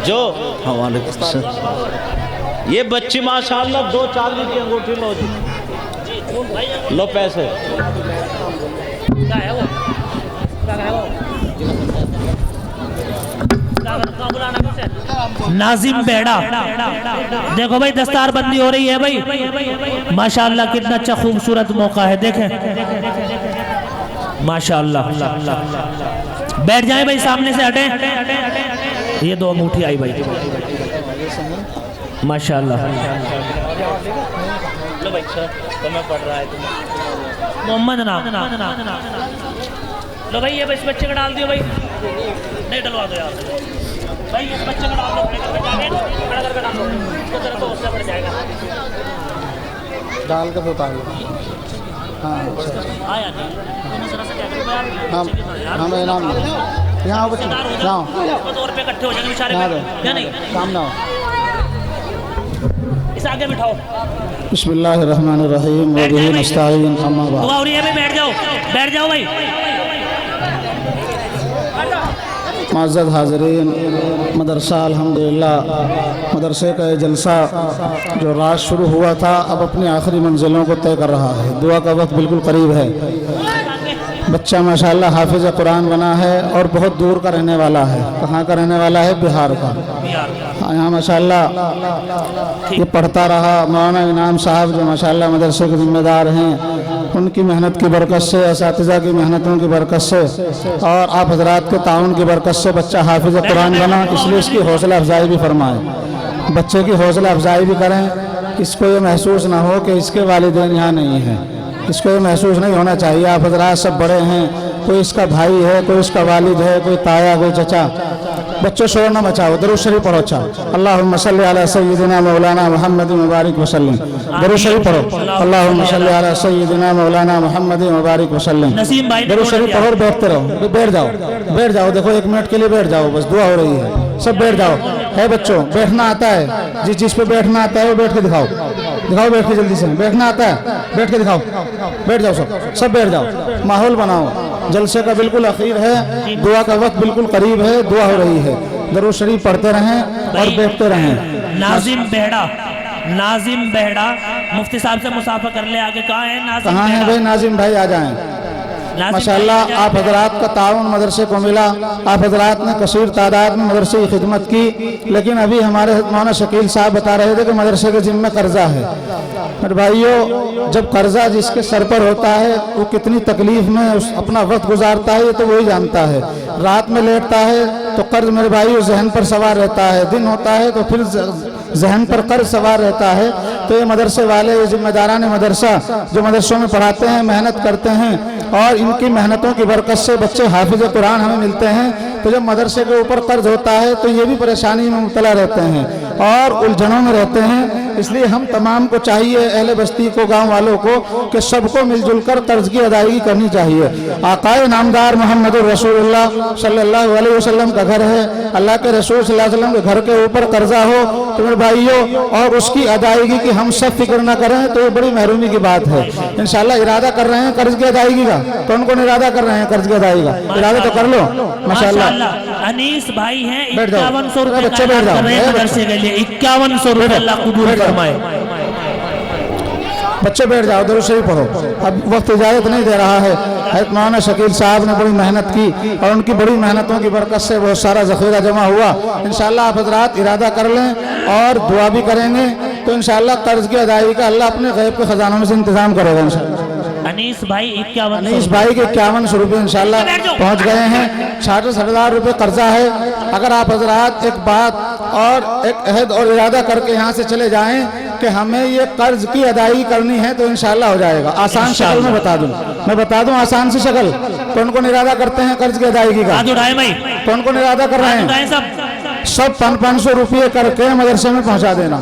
جو یہ بچی ماشاءاللہ 2 چاندی کی انگوٹھی لو جی، لو پیسے. ناظم بیڑا دیکھو بھائی دستار بندی ہو رہی ہے بھائی ماشاءاللہ کتنا اچھا خوبصورت موقع ہے دیکھیں ماشاءاللہ. بیٹھ جائیں بھائی سامنے سے ہٹیں. یہ 2 انگوٹھی آئی بھائی ماشاءاللہ. محمد نام لو بھائی یہ اس بچے کا ڈال دیو بھائی نہیں ڈلوا دو یار بھائی اس بچے کا ڈال دو کھڑا کر کے ڈال دو اس کو طرف تو اس سے پڑ جائے گا ڈال کے بتا دو. ہاں آیا نہیں ہاں میں نام یہاں بچے جاؤ طور پہ اکٹھے ہو جائیں گے بیچارے کیا نہیں سامنے آؤ. اسے آگے بٹھاؤ. بسم اللہ الرحمن الرحیم وبہ نستعین اما بعد. دعا ہو رہی ہے بھائی بیٹھ جاؤ بھائی. معزز حاضرین مدرسہ الحمدللہ مدرسے کا یہ جلسہ جو رات شروع ہوا تھا اب اپنی آخری منزلوں کو طے کر رہا ہے. دعا کا وقت بالکل قریب ہے. بچہ ماشاءاللہ حافظ قرآن بنا ہے اور بہت دور کا رہنے والا ہے. کہاں کا رہنے والا ہے؟ بہار کا. یہاں ماشاءاللہ یہ پڑھتا رہا. مولانا انعام صاحب جو ماشاءاللہ مدرسے کے ذمہ دار ہیں ان کی محنت کی برکت سے اساتذہ کی محنتوں کی برکت سے اور آپ حضرات کے تعاون کی برکت سے بچہ حافظ قرآن بنا. اس لیے اس کی حوصلہ افزائی بھی فرمائیں. بچے کی حوصلہ افزائی بھی کریں. اس کو یہ محسوس نہ ہو کہ اس کے والدین یہاں نہیں ہیں. اس کو یہ محسوس نہیں ہونا چاہیے. آپ حضرات سب بڑے ہیں. کوئی اس کا بھائی ہے, کوئی اس کا والد ہے, کوئی تایا, کوئی چچا. بچوں شور نہ مچاؤ. درود شریف پڑھو. اچھا اللہم صلی علی سیدنا مولانا محمد مبارک وسلم. درود شریف پڑھو. اللہم صلی علی سیدنا مولانا محمد مبارک وسلم. درود شریف پڑھو اور بیٹھتے رہو. بیٹھ جاؤ. دیکھو 1 منٹ کے لیے بیٹھ جاؤ. بس دعا ہو رہی ہے. سب بیٹھ جاؤ. ہے بچوں بیٹھنا آتا ہے؟ جس چیز پہ بیٹھنا آتا ہے وہ بیٹھ کے دکھاؤ. بیٹھ کے جلدی سے. بیٹھنا آتا ہے بیٹھ کے دکھاؤ. بیٹھ جاؤ. سب بیٹھ جاؤ. ماحول بناؤ. جلسے کا بالکل اخیر ہے. دعا کا وقت بالکل قریب ہے. دعا ہو رہی ہے. درود شریف پڑھتے رہیں اور بیٹھتے رہیں. ناظم بیڑا مفتی صاحب سے مصافحہ کر لے. آگے کہاں ہے ناظم؟ کہاں ہیں بھائی؟ ناظم بھائی آ جائیں. ماشاءاللہ آپ حضرات کا تعاون مدرسے کو ملا. آپ حضرات نے کثیر تعداد میں مدرسے کی خدمت کی. لیکن ابھی ہمارے مولانا شکیل صاحب بتا رہے تھے کہ مدرسے کے ذمہ قرضہ ہے. میرے بھائیوں جب قرضہ جس کے سر پر ہوتا ہے وہ کتنی تکلیف میں اپنا وقت گزارتا ہے یہ تو وہی جانتا ہے. رات میں لیٹتا ہے تو قرض میرے بھائیوں ذہن پر سوار رہتا ہے. دن ہوتا ہے تو پھر ذہن پر قرض سوار رہتا ہے. تو یہ مدرسے والے یہ ذمہ داران مدرسہ جو مدرسوں میں پڑھاتے ہیں محنت کرتے ہیں اور ان کی محنتوں کی برکت سے بچے حافظ قرآن ہمیں ملتے ہیں. تو جب مدرسے کے اوپر قرض ہوتا ہے تو یہ بھی پریشانی میں مبتلا رہتے ہیں اور الجھنوں میں رہتے ہیں. اس لیے ہم تمام کو چاہیے اہل بستی کو گاؤں والوں کو کہ سب کو مل جل کر قرض کی ادائیگی کرنی چاہیے. آقائے نامدار محمد رسول اللہ صلی اللہ علیہ وسلم کا گھر ہے. اللہ کے رسول صلی اللہ علیہ وسلم کے گھر کے اوپر قرضہ ہو تو میرے بھائیوں اور اس کی ادائیگی کی ہم سب فکر نہ کریں تو یہ بڑی محرومی کی بات ہے. انشاءاللہ ارادہ کر رہے ہیں قرض کی ادائیگی کا. کون کون ارادہ کر رہے ہیں قرض کی ادائیگی کا؟ ارادہ تو کر لو. ماشاءاللہ انیس بھائی ہیں. 5100 روپے بچے بیٹھ جاؤ. مدرسے کے لیے 5100 روپے اللہ قبول فرمائے. بچے بیٹھ جاؤ. درود شریف پڑھو. اب وقت اجازت نہیں دے رہا ہے. حضرت مولانا شکیل صاحب نے بڑی محنت کی اور ان کی بڑی محنتوں کی برکت سے بہت سارا ذخیرہ جمع ہوا. انشاءاللہ آپ حضرات ارادہ کر لیں اور دعا بھی کریں گے تو انشاءاللہ قرض کی ادائیگی کا اللہ اپنے غیب کے خزانوں میں سے انتظام کرے گا. انشاءاللہ انیس بھائی 5100 انیس بھائی کے 5100 روپے انشاءاللہ پہنچ گئے ہیں. 66,000 روپے قرضہ ہے. اگر آپ حضرات ایک بات اور ایک عہد اور ارادہ کر کے یہاں سے چلے جائیں کہ ہمیں یہ قرض کی ادائیگی کرنی ہے تو انشاءاللہ ہو جائے گا. آسان شکل میں بتا دوں آسان سی شکل. کون کون ارادہ کرتے ہیں قرض کی ادائیگی کا؟ کون کون ارادہ کر رہے ہیں؟ سب 500 روپے کر کے مدرسے میں پہنچا دینا.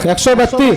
132।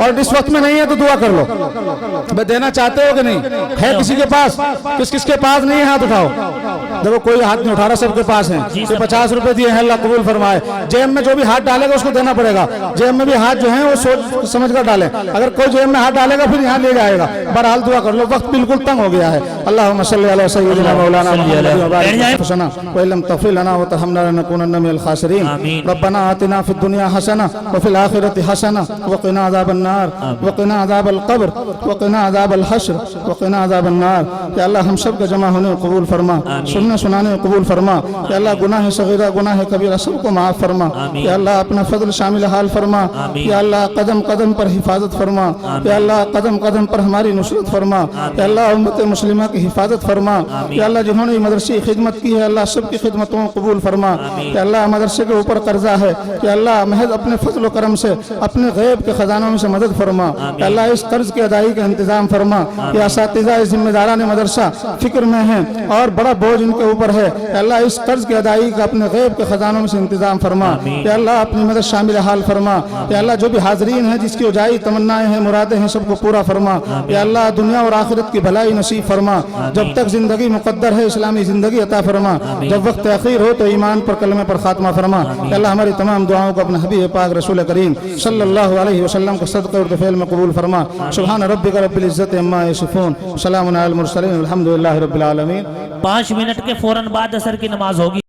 اور اس وقت میں نہیں ہے تو دعا کر لو. بھائی دینا چاہتے ہو کہ نہیں؟ ہے کسی کے پاس؟ کس کے پاس نہیں ہے ہاتھ اٹھاؤ. دیکھو کوئی ہاتھ نہیں اٹھا رہا, سب کے پاس ہیں. یہ 50 روپے دیے ہیں, اللہ قبول فرمائے. جیب میں جو بھی ہاتھ ڈالے گا اس کو دینا پڑے گا. جیب میں بھی ہاتھ جو ہیں وہ سوچ سمجھ کر ڈالیں. اگر کوئی جیب میں ہاتھ ڈالے گا پھر یہاں لے جائے گا. بہرحال دعا کر لو, وقت بالکل تنگ ہو گیا ہے. اللہم صلی علی سیدنا مولانا محمد وبارک وسلم وَإِن لَّمْ تَغْفِرْ لَنَا وَتَرْحَمْنَا لَنَكُونَنَّ مِنَ الْخَاسِرِينَ رَبَّنَا آتِنَا فِي الدُّنْيَا حَسَنَةً وَفِي الْآخِرَةِ حَسَنَةً وَقِنَا عَذَابَ النَّارِ وَقِنَا عَذَابَ الْقَبْرِ وَقِنَا عَذَابَ الْحَشْرِ وَقِنَا عَذَابَ النَّارِ. کہ اللہ ہم سب کا جمع ہونے قبول فرما, سننے سنانے قبول فرما. کہ اللہ گناہ صغیرہ گناہ کبیرہ سب کو معاف فرما. کہ اللہ اپنا فضل شامل حال فرما. کہ اللہ قدم قدم پر حفاظت فرما. کہ اللہ قدم قدم پر ہماری نصرت فرما. کہ اللہ امت مسلمہ کی حفاظت فرما. کہ اللہ جنہوں نے مدرسے کی خدمت کی ہے اللہ سب کی خدمتوں قبول فرما. کہ اللہ مدرسے کے اوپر قرضہ ہے, کہ اللہ محض اپنے فضل و کرم سے اپنے غیب کے خزانوں میں سے مدد فرما. کہ اللہ اس قرض کی ادائیگی کا انتظام فرما. کہ اساتذہ ذمہ داران مدرسہ فکر میں ہیں اور بڑا بوجھ ان کے اوپر ہے. کہ اللہ اس قرض کی ادائیگی کا اپنے غیب کے خزانوں میں سے انتظام فرما. کہ اللہ اپنی مدد شامل حال فرما. کہ اللہ جو بھی حاضرین ہیں جس کی اجائی تمنائیں ہیں مرادیں ہیں سب کو پورا فرما. کہ اللہ دنیا اور آخرت کی بھلائی نصیب فرما. جب تک زندگی مقدر ہے اسلامی زندگی عطا فرما. جب وقت تاخیر ہو تو ایمان پر کلمے پر خاتمہ فرما. کہ اللہ ہماری تمام دعاؤں کو اپنے حبیب پاک رسول کریم صلی اللہ علیہ وسلم کے صدقے اور فعل میں قبول فرما. سبحان ربک رب العزت عما یصفون, سلام علی المرسلین, الحمد للہ رب العالمین. 5 منٹ کے فوراً بعد عصر کی نماز ہوگی.